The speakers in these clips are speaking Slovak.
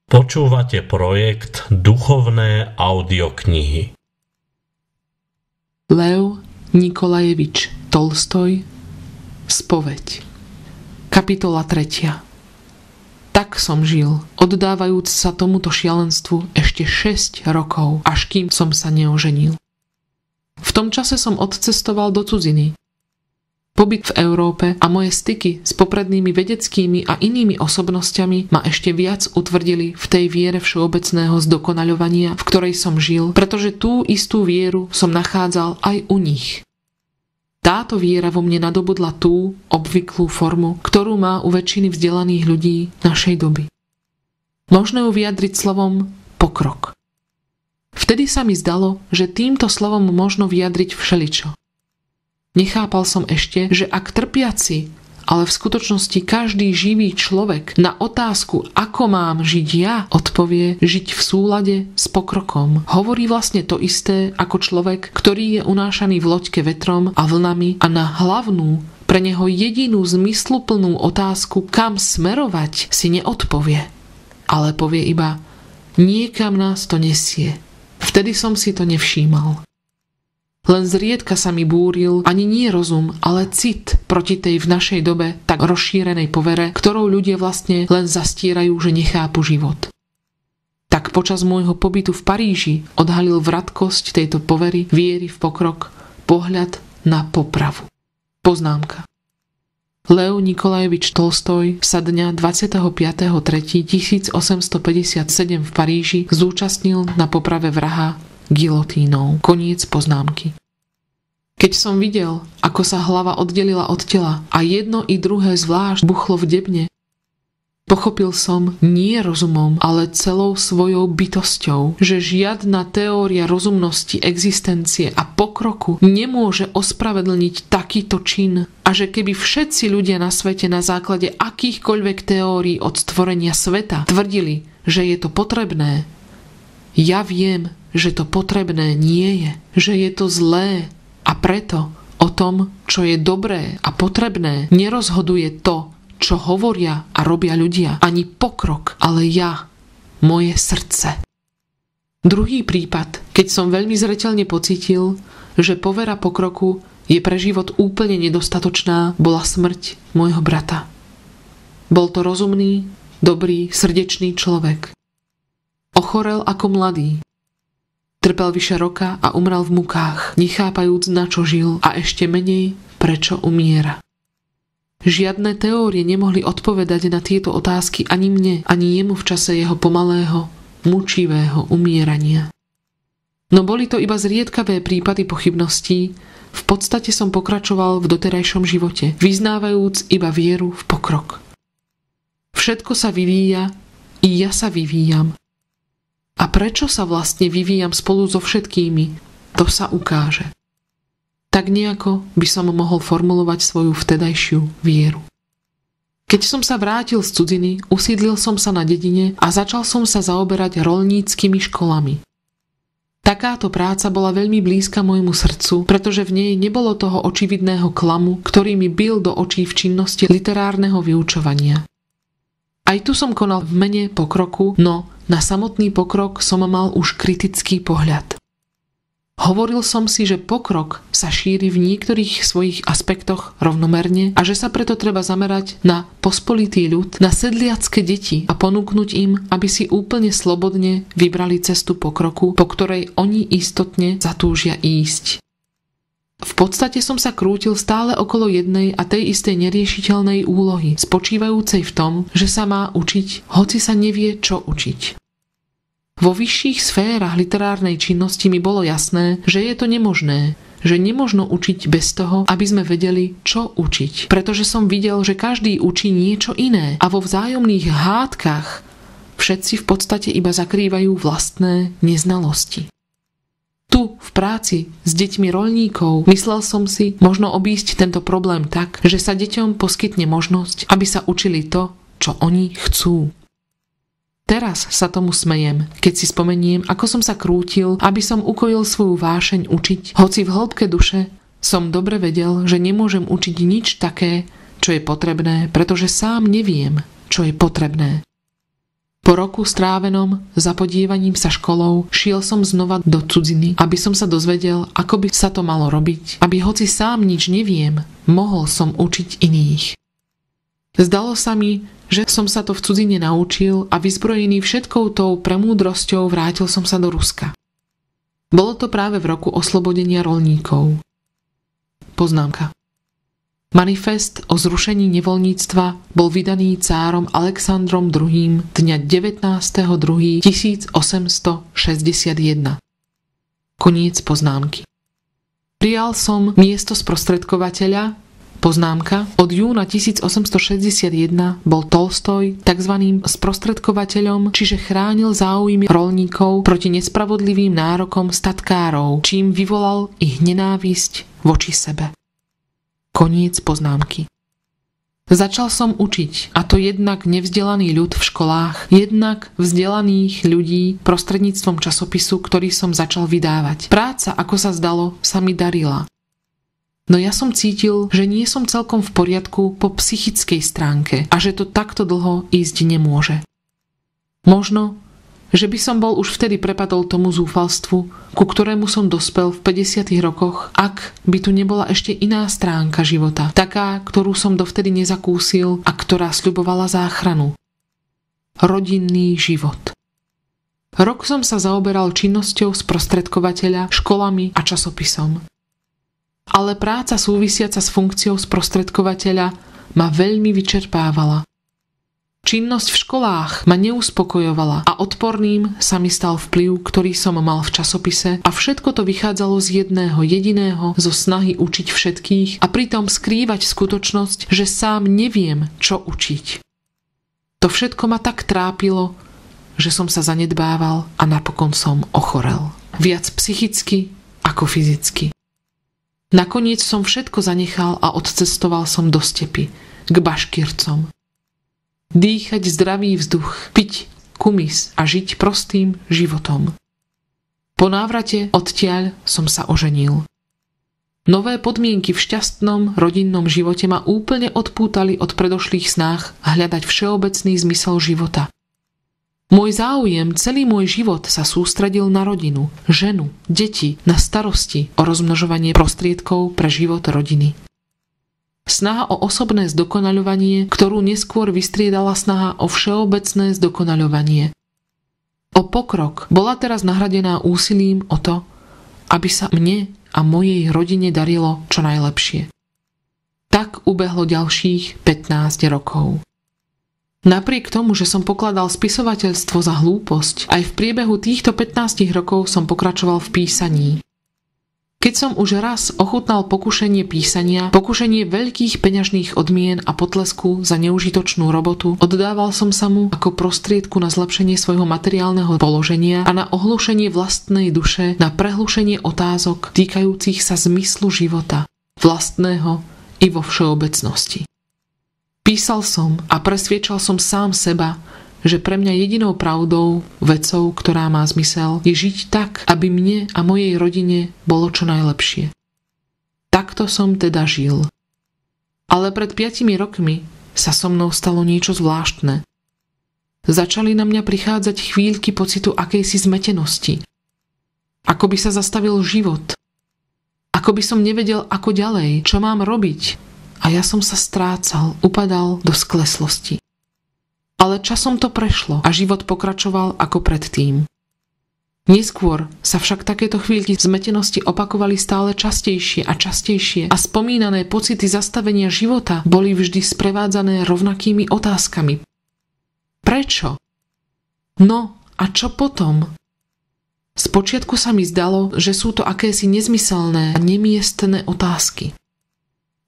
Počúvate projekt Duchovné audioknihy. Lev Nikolajevič Tolstoj. Spoveď. Kapitola 3. Tak som žil, oddávajúc sa tomuto šialenstvu ešte 6 rokov, až kým som sa neoženil. V tom čase som odcestoval do cudziny. Pobyt v Európe a moje styky s poprednými vedeckými a inými osobnosťami ma ešte viac utvrdili v tej viere všeobecného zdokonaľovania, v ktorej som žil, pretože tú istú vieru som nachádzal aj u nich. Táto viera vo mne nadobudla tú obvyklú formu, ktorú má u väčšiny vzdelaných ľudí našej doby. Možno ju vyjadriť slovom pokrok. Vtedy sa mi zdalo, že týmto slovom možno vyjadriť všeličo. Nechápal som ešte, že ak trpiaci, ale v skutočnosti každý živý človek na otázku, ako mám žiť ja, odpovie žiť v súlade s pokrokom. Hovorí vlastne to isté ako človek, ktorý je unášaný v loďke vetrom a vlnami a na hlavnú, pre neho jedinú zmysluplnú otázku, kam smerovať, si neodpovie. Ale povie iba, niekam nás to nesie. Vtedy som si to nevšímal. Len zriedka sa mi búril ani nie rozum, ale cit proti tej v našej dobe tak rozšírenej povere, ktorou ľudia vlastne len zastierajú, že nechápu život. Tak počas môjho pobytu v Paríži odhalil vratkosť tejto povery, viery v pokrok, pohľad na popravu. Poznámka. Lev Nikolajevič Tolstoj sa dňa 25.3.1857 v Paríži zúčastnil na poprave vraha gilotínou. Koniec poznámky. Keď som videl, ako sa hlava oddelila od tela a jedno i druhé zvlášť buchlo v debne, pochopil som nie rozumom, ale celou svojou bytosťou, že žiadna teória rozumnosti, existencie a pokroku nemôže ospravedlniť takýto čin a že keby všetci ľudia na svete na základe akýchkoľvek teórií od stvorenia sveta tvrdili, že je to potrebné, ja viem, že to potrebné nie je, že je to zlé a preto o tom, čo je dobré a potrebné, nerozhoduje to, čo hovoria a robia ľudia, ani pokrok, ale ja, moje srdce. Druhý prípad, keď som veľmi zreteľne pocítil, že povera pokroku je pre život úplne nedostatočná, bola smrť môjho brata. Bol to rozumný, dobrý, srdečný človek. Ochorel ako mladý. Trpel vyše roka a umrel v mukách, nechápajúc, na čo žil a ešte menej, prečo umiera. Žiadne teórie nemohli odpovedať na tieto otázky ani mne, ani jemu v čase jeho pomalého, mučivého umierania. No boli to iba zriedkavé prípady pochybností, v podstate som pokračoval v doterajšom živote, vyznávajúc iba vieru v pokrok. Všetko sa vyvíja, i ja sa vyvíjam. A prečo sa vlastne vyvíjam spolu so všetkými, to sa ukáže. Tak nejako by som mohol formulovať svoju vtedajšiu vieru. Keď som sa vrátil z cudziny, usídlil som sa na dedine a začal som sa zaoberať roľníckymi školami. Takáto práca bola veľmi blízka môjmu srdcu, pretože v nej nebolo toho očividného klamu, ktorý mi bil do očí v činnosti literárneho vyučovania. Aj tu som konal v mene pokroku, no na samotný pokrok som mal už kritický pohľad. Hovoril som si, že pokrok sa šíri v niektorých svojich aspektoch rovnomerne a že sa preto treba zamerať na pospolitý ľud, na sedliacké deti a ponúknuť im, aby si úplne slobodne vybrali cestu pokroku, po ktorej oni istotne zatúžia ísť. V podstate som sa krútil stále okolo jednej a tej istej neriešiteľnej úlohy, spočívajúcej v tom, že sa má učiť, hoci sa nevie, čo učiť. Vo vyšších sférach literárnej činnosti mi bolo jasné, že je to nemožné, že nemožno učiť bez toho, aby sme vedeli, čo učiť. Pretože som videl, že každý učí niečo iné a vo vzájomných hádkach všetci v podstate iba zakrývajú vlastné neznalosti. Tu, v práci s deťmi roľníkov, myslel som si možno obísť tento problém tak, že sa deťom poskytne možnosť, aby sa učili to, čo oni chcú. Teraz sa tomu smejem, keď si spomeniem, ako som sa krútil, aby som ukojil svoju vášeň učiť, hoci v hĺbke duše som dobre vedel, že nemôžem učiť nič také, čo je potrebné, pretože sám neviem, čo je potrebné. Po roku strávenom zapodievaním sa školou šiel som znova do cudziny, aby som sa dozvedel, ako by sa to malo robiť, aby hoci sám nič neviem, mohol som učiť iných. Zdalo sa mi, že som sa to v cudzine naučil a vyzbrojený všetkou tou premúdrosťou vrátil som sa do Ruska. Bolo to práve v roku oslobodenia roľníkov. Poznámka. Manifest o zrušení nevoľníctva bol vydaný cárom Alexandrom II. Dňa 19.2.1861. Koniec poznámky. Prijal som miesto sprostredkovateľa. Poznámka. Od júna 1861 bol Tolstoj tzv. Sprostredkovateľom, čiže chránil záujmy roľníkov proti nespravodlivým nárokom statkárov, čím vyvolal ich nenávisť voči sebe. Koniec poznámky. Začal som učiť, a to jednak nevzdelaný ľud v školách, jednak vzdelaných ľudí prostredníctvom časopisu, ktorý som začal vydávať. Práca, ako sa zdalo, sa mi darila. No ja som cítil, že nie som celkom v poriadku po psychickej stránke a že to takto dlho ísť nemôže. Možno, že by som bol už vtedy prepadol tomu zúfalstvu, ku ktorému som dospel v 50. rokoch, ak by tu nebola ešte iná stránka života, taká, ktorú som dovtedy nezakúsil a ktorá sľubovala záchranu. Rodinný život. Rok som sa zaoberal činnosťou sprostredkovateľa, školami a časopisom. Ale práca súvisiaca s funkciou sprostredkovateľa ma veľmi vyčerpávala. Činnosť v školách ma neuspokojovala a odporným sa mi stal vplyv, ktorý som mal v časopise, a všetko to vychádzalo z jedného jediného, zo snahy učiť všetkých a pritom skrývať skutočnosť, že sám neviem, čo učiť. To všetko ma tak trápilo, že som sa zanedbával a napokon som ochorel. Viac psychicky ako fyzicky. Nakoniec som všetko zanechal a odcestoval som do stepy, k Baškircom. Dýchať zdravý vzduch, piť kumis a žiť prostým životom. Po návrate odtiaľ som sa oženil. Nové podmienky v šťastnom rodinnom živote ma úplne odpútali od predošlých snách hľadať všeobecný zmysel života. Môj záujem, celý môj život sa sústredil na rodinu, ženu, deti, na starosti o rozmnožovanie prostriedkov pre život rodiny. Snaha o osobné zdokonaľovanie, ktorú neskôr vystriedala snaha o všeobecné zdokonaľovanie. O pokrok bola teraz nahradená úsilím o to, aby sa mne a mojej rodine darilo čo najlepšie. Tak ubehlo ďalších 15 rokov. Napriek tomu, že som pokladal spisovateľstvo za hlúposť, aj v priebehu týchto 15 rokov som pokračoval v písaní. Keď som už raz ochutnal pokušenie písania, pokušenie veľkých peňažných odmien a potlesku za neužitočnú robotu, oddával som sa mu ako prostriedku na zlepšenie svojho materiálneho položenia a na ohlušenie vlastnej duše, na prehlušenie otázok týkajúcich sa zmyslu života, vlastného i vo všeobecnosti. Písal som a presviedčal som sám seba, že pre mňa jedinou pravdou, vecou, ktorá má zmysel, je žiť tak, aby mne a mojej rodine bolo čo najlepšie. Takto som teda žil. Ale pred 5 rokmi sa so mnou stalo niečo zvláštne. Začali na mňa prichádzať chvíľky pocitu akejsi zmetenosti. Ako by sa zastavil život. Ako by som nevedel, ako ďalej, čo mám robiť. A ja som sa strácal, upadal do skleslosti. Ale časom to prešlo a život pokračoval ako predtým. Neskôr sa však takéto chvíľky zmetenosti opakovali stále častejšie a spomínané pocity zastavenia života boli vždy sprevádzané rovnakými otázkami. Prečo? No a čo potom? Spočiatku sa mi zdalo, že sú to akési nezmyselné a nemiestné otázky.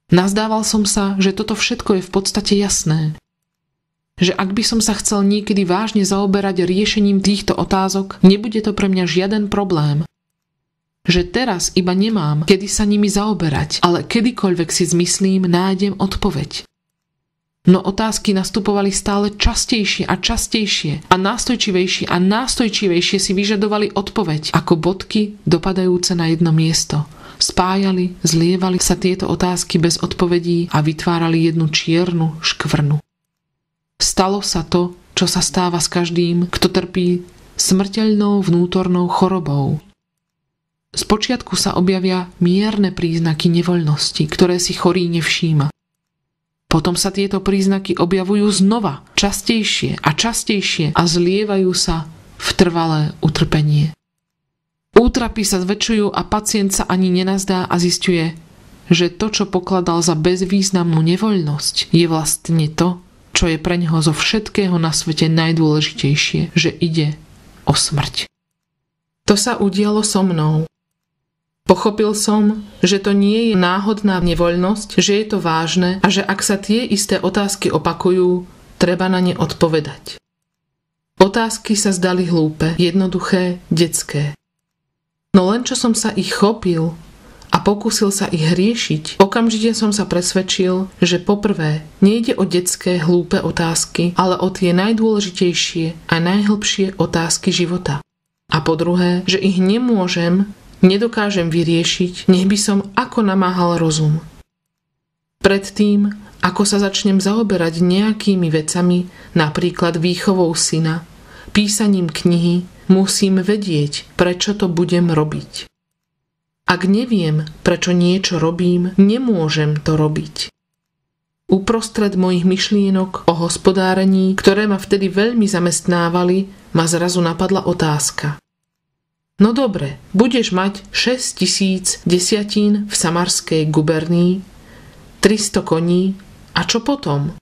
Nazdával som sa, že toto všetko je v podstate jasné. Že ak by som sa chcel niekedy vážne zaoberať riešením týchto otázok, nebude to pre mňa žiaden problém. Že teraz iba nemám, kedy sa nimi zaoberať, ale kedykoľvek si zmyslím, nájdem odpoveď. No otázky nastupovali stále častejšie a nástojčivejšie si vyžadovali odpoveď, ako bodky dopadajúce na jedno miesto. Spájali, zlievali sa tieto otázky bez odpovedí a vytvárali jednu čiernu škvrnu. Stalo sa to, čo sa stáva s každým, kto trpí smrteľnou vnútornou chorobou. Spočiatku sa objavia mierne príznaky nevoľnosti, ktoré si chorý nevšíma. Potom sa tieto príznaky objavujú znova, častejšie a zlievajú sa v trvalé utrpenie. Útrapy sa zväčšujú a pacient sa ani nenazdá a zisťuje, že to, čo pokladal za bezvýznamnú nevoľnosť, je vlastne to, čo je pre neho zo všetkého na svete najdôležitejšie, že ide o smrť. To sa udialo so mnou. Pochopil som, že to nie je náhodná nevoľnosť, že je to vážne a že ak sa tie isté otázky opakujú, treba na ne odpovedať. Otázky sa zdali hlúpe, jednoduché, detské. No len čo som sa ich chopil a pokúsil sa ich riešiť, okamžite som sa presvedčil, že poprvé nejde o detské hlúpe otázky, ale o tie najdôležitejšie a najhlbšie otázky života. A po druhé, že ich nedokážem vyriešiť, nech by som ako namáhal rozum. Predtým, ako sa začnem zaoberať nejakými vecami, napríklad výchovou syna, písaním knihy, musím vedieť, prečo to budem robiť. Ak neviem, prečo niečo robím, nemôžem to robiť. Uprostred mojich myšlienok o hospodárení, ktoré ma vtedy veľmi zamestnávali, ma zrazu napadla otázka. No dobre, budeš mať 6 000 desiatín v Samarskej gubernii, 300 koní a čo potom?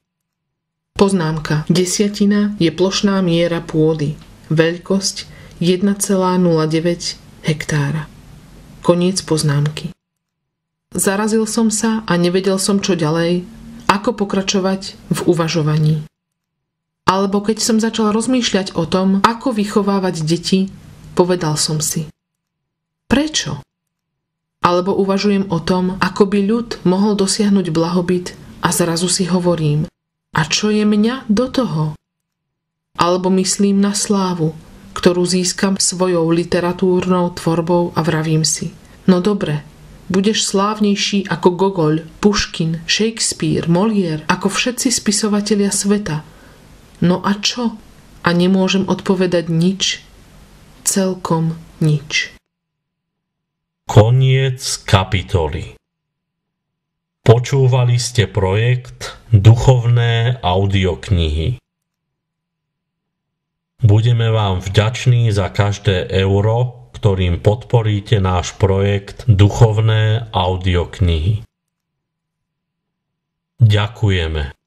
Poznámka. Desiatina je plošná miera pôdy. Veľkosť 1,09 hektára. Koniec poznámky. Zarazil som sa a nevedel som čo ďalej, ako pokračovať v uvažovaní. Alebo keď som začal rozmýšľať o tom, ako vychovávať deti, povedal som si. Prečo? Alebo uvažujem o tom, ako by ľud mohol dosiahnuť blahobyt a zrazu si hovorím, a čo je mňa do toho? Alebo myslím na slávu, ktorú získam svojou literatúrnou tvorbou a vravím si, no dobre, budeš slávnejší ako Gogol, Puškin, Shakespeare, Molière, ako všetci spisovatelia sveta. No a čo? A nemôžem odpovedať nič. Celkom nič. Koniec kapitoly. Počúvali ste projekt Duchovné audioknihy. Budeme vám vďační za každé euro, ktorým podporíte náš projekt Duchovné audioknihy. Ďakujeme.